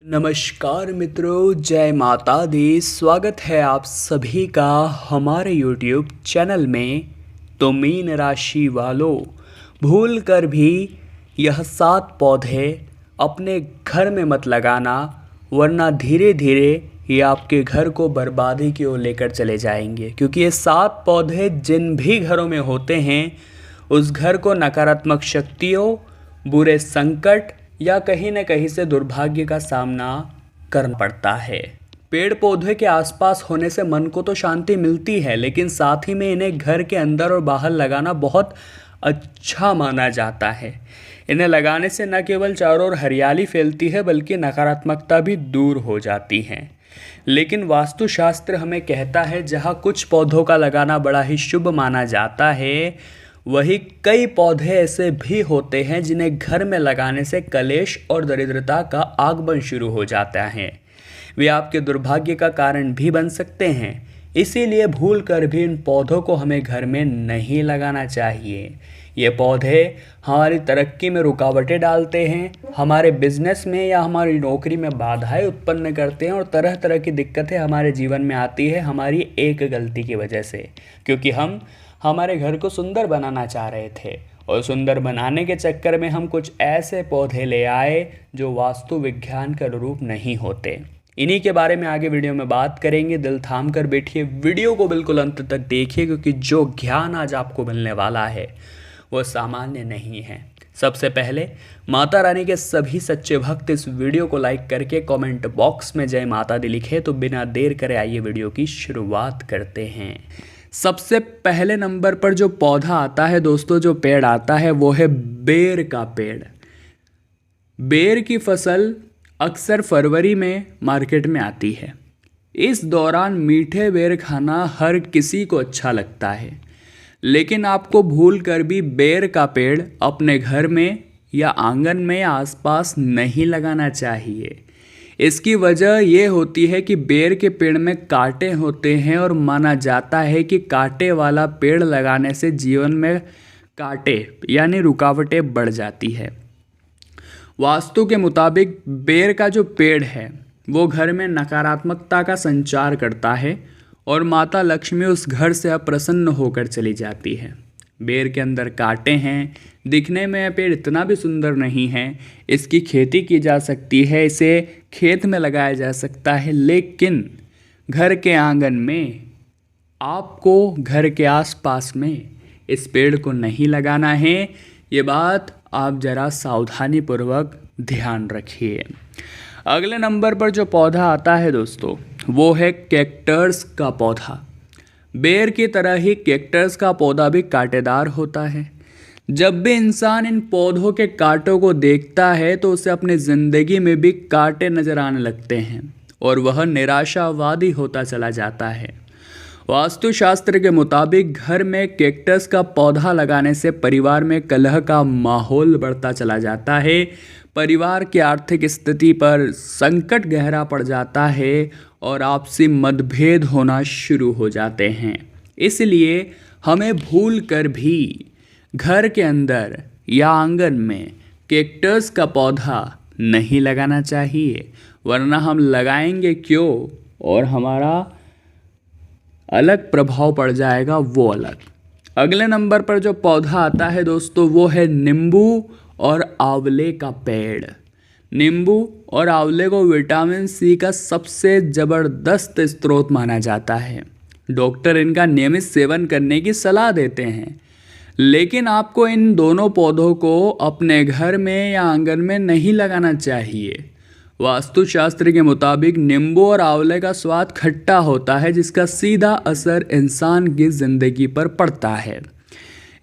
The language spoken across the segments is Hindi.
नमस्कार मित्रों, जय माता दी। स्वागत है आप सभी का हमारे YouTube चैनल में। तो मीन राशि वालों, भूल कर भी यह 7 पौधे अपने घर में मत लगाना, वरना धीरे धीरे ये आपके घर को बर्बादी की ओर लेकर चले जाएंगे। क्योंकि ये 7 पौधे जिन भी घरों में होते हैं उस घर को नकारात्मक शक्तियों, बुरे संकट या कहीं न कहीं से दुर्भाग्य का सामना करना पड़ता है। पेड़ पौधे के आसपास होने से मन को तो शांति मिलती है, लेकिन साथ ही में इन्हें घर के अंदर और बाहर लगाना बहुत अच्छा माना जाता है। इन्हें लगाने से न केवल चारों ओर हरियाली फैलती है बल्कि नकारात्मकता भी दूर हो जाती है। लेकिन वास्तुशास्त्र हमें कहता है जहाँ कुछ पौधों का लगाना बड़ा ही शुभ माना जाता है, वही कई पौधे ऐसे भी होते हैं जिन्हें घर में लगाने से कलेश और दरिद्रता का आगमन शुरू हो जाता है। वे आपके दुर्भाग्य का कारण भी बन सकते हैं। इसीलिए भूल कर भी इन पौधों को हमें घर में नहीं लगाना चाहिए। ये पौधे हमारी तरक्की में रुकावटें डालते हैं, हमारे बिजनेस में या हमारी नौकरी में बाधाएं उत्पन्न करते हैं और तरह तरह की दिक्कतें हमारे जीवन में आती है हमारी एक गलती की वजह से। क्योंकि हम हमारे घर को सुंदर बनाना चाह रहे थे और सुंदर बनाने के चक्कर में हम कुछ ऐसे पौधे ले आए जो वास्तु विज्ञान के अनुरूप नहीं होते। इन्हीं के बारे में आगे वीडियो में बात करेंगे। दिल थाम कर बैठिए, वीडियो को बिल्कुल अंत तक देखिए, क्योंकि जो ज्ञान आज आपको मिलने वाला है वो सामान्य नहीं है। सबसे पहले माता रानी के सभी सच्चे भक्त इस वीडियो को लाइक करके कमेंट बॉक्स में जय माता दी लिखे। तो बिना देर करे आइए वीडियो की शुरुआत करते हैं। सबसे पहले नंबर पर जो पौधा आता है दोस्तों, जो पेड़ आता है वो है बेर का पेड़। बेर की फसल अक्सर फरवरी में मार्केट में आती है। इस दौरान मीठे बेर खाना हर किसी को अच्छा लगता है, लेकिन आपको भूल कर भी बेर का पेड़ अपने घर में या आंगन में आसपास नहीं लगाना चाहिए। इसकी वजह ये होती है कि बेर के पेड़ में कांटे होते हैं और माना जाता है कि कांटे वाला पेड़ लगाने से जीवन में कांटे यानी रुकावटें बढ़ जाती है। वास्तु के मुताबिक बेर का जो पेड़ है वो घर में नकारात्मकता का संचार करता है और माता लक्ष्मी उस घर से अप्रसन्न होकर चली जाती है। बेर के अंदर कांटे हैं, दिखने में यह पेड़ इतना भी सुंदर नहीं है। इसकी खेती की जा सकती है, इसे खेत में लगाया जा सकता है, लेकिन घर के आंगन में आपको घर के आसपास में इस पेड़ को नहीं लगाना है। ये बात आप ज़रा सावधानी पूर्वक ध्यान रखिए। अगले नंबर पर जो पौधा आता है दोस्तों, वो है कैक्टस का पौधा। बेर की तरह ही कैक्टस का पौधा भी कांटेदार होता है। जब भी इंसान इन पौधों के कांटों को देखता है तो उसे अपनी ज़िंदगी में भी कांटे नजर आने लगते हैं और वह निराशावादी होता चला जाता है। वास्तुशास्त्र के मुताबिक घर में कैक्टस का पौधा लगाने से परिवार में कलह का माहौल बढ़ता चला जाता है, परिवार की आर्थिक स्थिति पर संकट गहरा पड़ जाता है और आपसी मतभेद होना शुरू हो जाते हैं। इसलिए हमें भूल कर भी घर के अंदर या आंगन में कैक्टस का पौधा नहीं लगाना चाहिए, वरना हम लगाएंगे क्यों और हमारा अलग प्रभाव पड़ जाएगा वो अलग। अगले नंबर पर जो पौधा आता है दोस्तों, वो है नींबू और आंवले का पेड़। नींबू और आंवले को विटामिन सी का सबसे ज़बरदस्त स्रोत माना जाता है। डॉक्टर इनका नियमित सेवन करने की सलाह देते हैं, लेकिन आपको इन दोनों पौधों को अपने घर में या आंगन में नहीं लगाना चाहिए। वास्तुशास्त्र के मुताबिक नींबू और आंवले का स्वाद खट्टा होता है, जिसका सीधा असर इंसान की ज़िंदगी पर पड़ता है।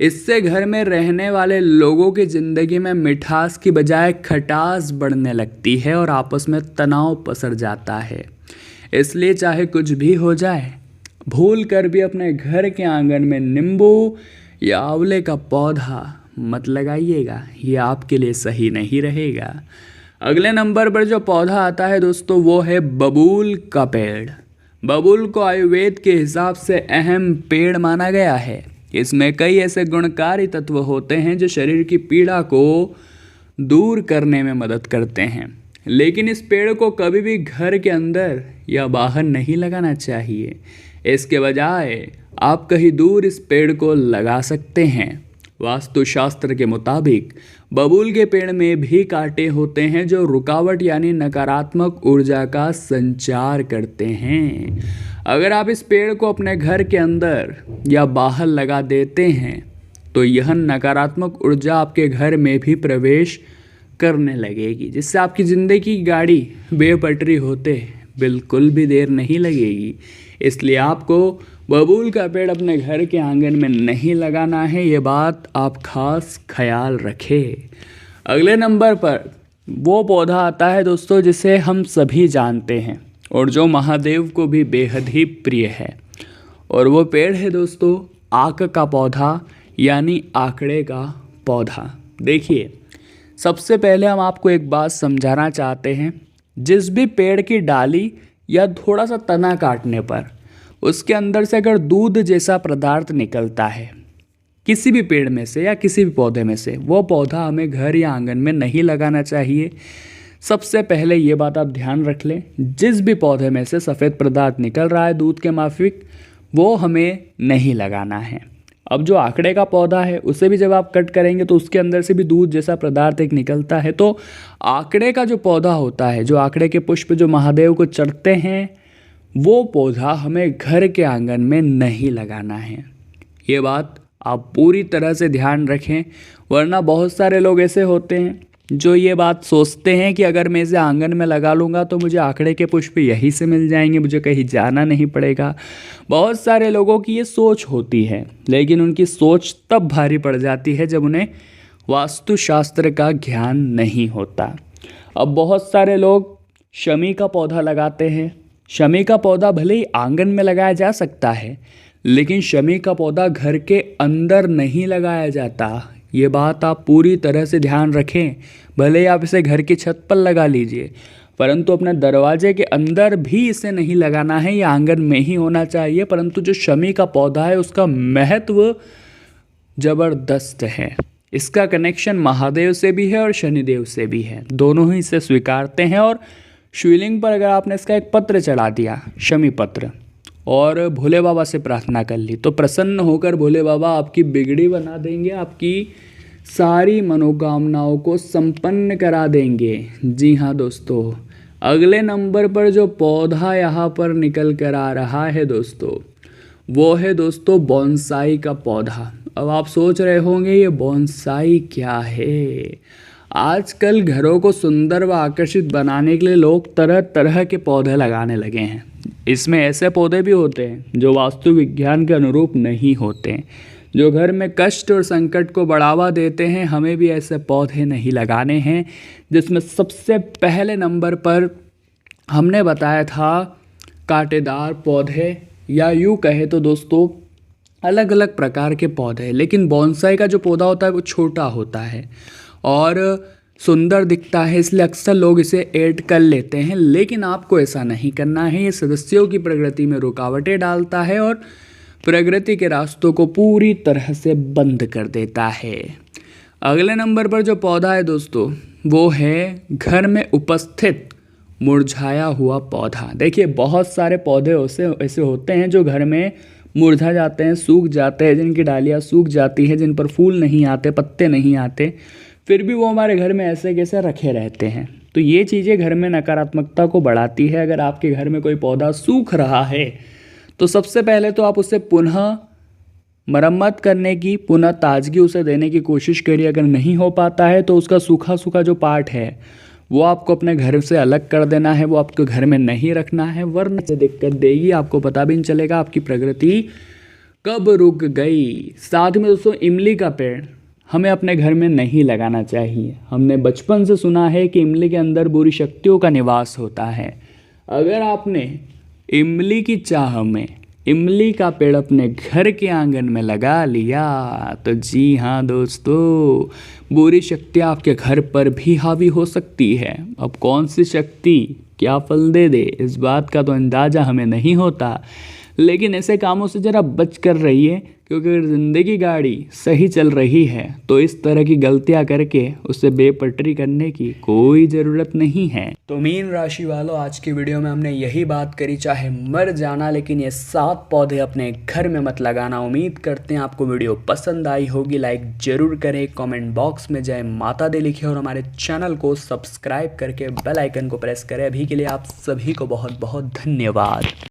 इससे घर में रहने वाले लोगों की ज़िंदगी में मिठास की बजाय खटास बढ़ने लगती है और आपस में तनाव पसर जाता है। इसलिए चाहे कुछ भी हो जाए, भूल कर भी अपने घर के आंगन में नींबू या आंवले का पौधा मत लगाइएगा, ये आपके लिए सही नहीं रहेगा। अगले नंबर पर जो पौधा आता है दोस्तों, वो है बबूल का पेड़। बबूल को आयुर्वेद के हिसाब से अहम पेड़ माना गया है। इसमें कई ऐसे गुणकारी तत्व होते हैं जो शरीर की पीड़ा को दूर करने में मदद करते हैं। लेकिन इस पेड़ को कभी भी घर के अंदर या बाहर नहीं लगाना चाहिए। इसके बजाय आप कहीं दूर इस पेड़ को लगा सकते हैं। वास्तुशास्त्र के मुताबिक बबूल के पेड़ में भी कांटे होते हैं जो रुकावट यानी नकारात्मक ऊर्जा का संचार करते हैं। अगर आप इस पेड़ को अपने घर के अंदर या बाहर लगा देते हैं तो यह नकारात्मक ऊर्जा आपके घर में भी प्रवेश करने लगेगी, जिससे आपकी ज़िंदगी की गाड़ी बेपटरी होते बिल्कुल भी देर नहीं लगेगी। इसलिए आपको बबूल का पेड़ अपने घर के आंगन में नहीं लगाना है, ये बात आप खास ख्याल रखें। अगले नंबर पर वो पौधा आता है दोस्तों जिसे हम सभी जानते हैं और जो महादेव को भी बेहद ही प्रिय है, और वो पेड़ है दोस्तों आक का पौधा यानी आकड़े का पौधा। देखिए, सबसे पहले हम आपको एक बात समझाना चाहते हैं। जिस भी पेड़ की डाली या थोड़ा सा तना काटने पर उसके अंदर से अगर दूध जैसा पदार्थ निकलता है किसी भी पेड़ में से या किसी भी पौधे में से, वो पौधा हमें घर या आंगन में नहीं लगाना चाहिए। सबसे पहले ये बात आप ध्यान रख लें, जिस भी पौधे में से सफ़ेद पदार्थ निकल रहा है दूध के माफिक, वो हमें नहीं लगाना है। अब जो आकड़े का पौधा है उसे भी जब आप कट करेंगे तो उसके अंदर से भी दूध जैसा पदार्थ एक निकलता है। तो आकड़े का जो पौधा होता है, जो आकड़े के पुष्प जो महादेव को चढ़ते हैं, वो पौधा हमें घर के आंगन में नहीं लगाना है। ये बात आप पूरी तरह से ध्यान रखें, वरना बहुत सारे लोग ऐसे होते हैं जो ये बात सोचते हैं कि अगर मैं इसे आंगन में लगा लूँगा तो मुझे आकड़े के पुष्प यहीं से मिल जाएंगे, मुझे कहीं जाना नहीं पड़ेगा। बहुत सारे लोगों की ये सोच होती है, लेकिन उनकी सोच तब भारी पड़ जाती है जब उन्हें वास्तुशास्त्र का ज्ञान नहीं होता। अब बहुत सारे लोग शमी का पौधा लगाते हैं। शमी का पौधा भले ही आंगन में लगाया जा सकता है, लेकिन शमी का पौधा घर के अंदर नहीं लगाया जाता। ये बात आप पूरी तरह से ध्यान रखें। भले ही आप इसे घर की छत पर लगा लीजिए, परंतु अपने दरवाजे के अंदर भी इसे नहीं लगाना है, या आंगन में ही होना चाहिए। परंतु जो शमी का पौधा है उसका महत्व ज़बरदस्त है। इसका कनेक्शन महादेव से भी है और शनिदेव से भी है, दोनों ही इसे स्वीकारते हैं। और शिवलिंग पर अगर आपने इसका एक पत्र चढ़ा दिया, शमी पत्र, और भोले बाबा से प्रार्थना कर ली, तो प्रसन्न होकर भोले बाबा आपकी बिगड़ी बना देंगे, आपकी सारी मनोकामनाओं को संपन्न करा देंगे। जी हाँ दोस्तों, अगले नंबर पर जो पौधा यहाँ पर निकल कर आ रहा है दोस्तों, वो है दोस्तों बोनसाई का पौधा। अब आप सोच रहे होंगे ये बोनसाई क्या है। आजकल घरों को सुंदर व आकर्षित बनाने के लिए लोग तरह तरह के पौधे लगाने लगे हैं। इसमें ऐसे पौधे भी होते हैं जो वास्तु विज्ञान के अनुरूप नहीं होते, जो घर में कष्ट और संकट को बढ़ावा देते हैं। हमें भी ऐसे पौधे नहीं लगाने हैं, जिसमें सबसे पहले नंबर पर हमने बताया था कांटेदार पौधे, या यूँ कहे तो दोस्तों अलग अलग प्रकार के पौधे। लेकिन बोनसाई का जो पौधा होता है वो छोटा होता है और सुंदर दिखता है, इसलिए अक्सर लोग इसे ऐड कर लेते हैं। लेकिन आपको ऐसा नहीं करना है। ये सदस्यों की प्रगति में रुकावटें डालता है और प्रगति के रास्तों को पूरी तरह से बंद कर देता है। अगले नंबर पर जो पौधा है दोस्तों, वो है घर में उपस्थित मुरझाया हुआ पौधा। देखिए, बहुत सारे पौधे ऐसे होते हैं जो घर में मुरझा जाते हैं, सूख जाते हैं, जिनकी डालियाँ सूख जाती हैं, जिन पर फूल नहीं आते, पत्ते नहीं आते, फिर भी वो हमारे घर में ऐसे कैसे रखे रहते हैं। तो ये चीज़ें घर में नकारात्मकता को बढ़ाती है। अगर आपके घर में कोई पौधा सूख रहा है तो सबसे पहले तो आप उसे पुनः मरम्मत करने की, पुनः ताजगी उसे देने की कोशिश करिए। अगर नहीं हो पाता है तो उसका सूखा सूखा जो पार्ट है वो आपको अपने घर से अलग कर देना है, वो आपके घर में नहीं रखना है, वरना से दिक्कत देगी। आपको पता भी नहीं चलेगा आपकी प्रगति कब रुक गई। साथ में दोस्तों, इमली का पेड़ हमें अपने घर में नहीं लगाना चाहिए। हमने बचपन से सुना है कि इमली के अंदर बुरी शक्तियों का निवास होता है। अगर आपने इमली की चाह में इमली का पेड़ अपने घर के आंगन में लगा लिया तो जी हाँ दोस्तों, बुरी शक्तियाँ आपके घर पर भी हावी हो सकती है। अब कौन सी शक्ति क्या फल दे दे, इस बात का तो अंदाज़ा हमें नहीं होता, लेकिन ऐसे कामों से ज़रा बच कर रहिए, क्योंकि अगर ज़िंदगी गाड़ी सही चल रही है तो इस तरह की गलतियां करके उसे बेपटरी करने की कोई ज़रूरत नहीं है। तो मीन राशि वालों, आज की वीडियो में हमने यही बात करी, चाहे मर जाना लेकिन ये 7 पौधे अपने घर में मत लगाना। उम्मीद करते हैं आपको वीडियो पसंद आई होगी। लाइक ज़रूर करें, कमेंट बॉक्स में जय माता दी लिखें और हमारे चैनल को सब्सक्राइब करके बेल आइकन को प्रेस करें। अभी के लिए आप सभी को बहुत बहुत धन्यवाद।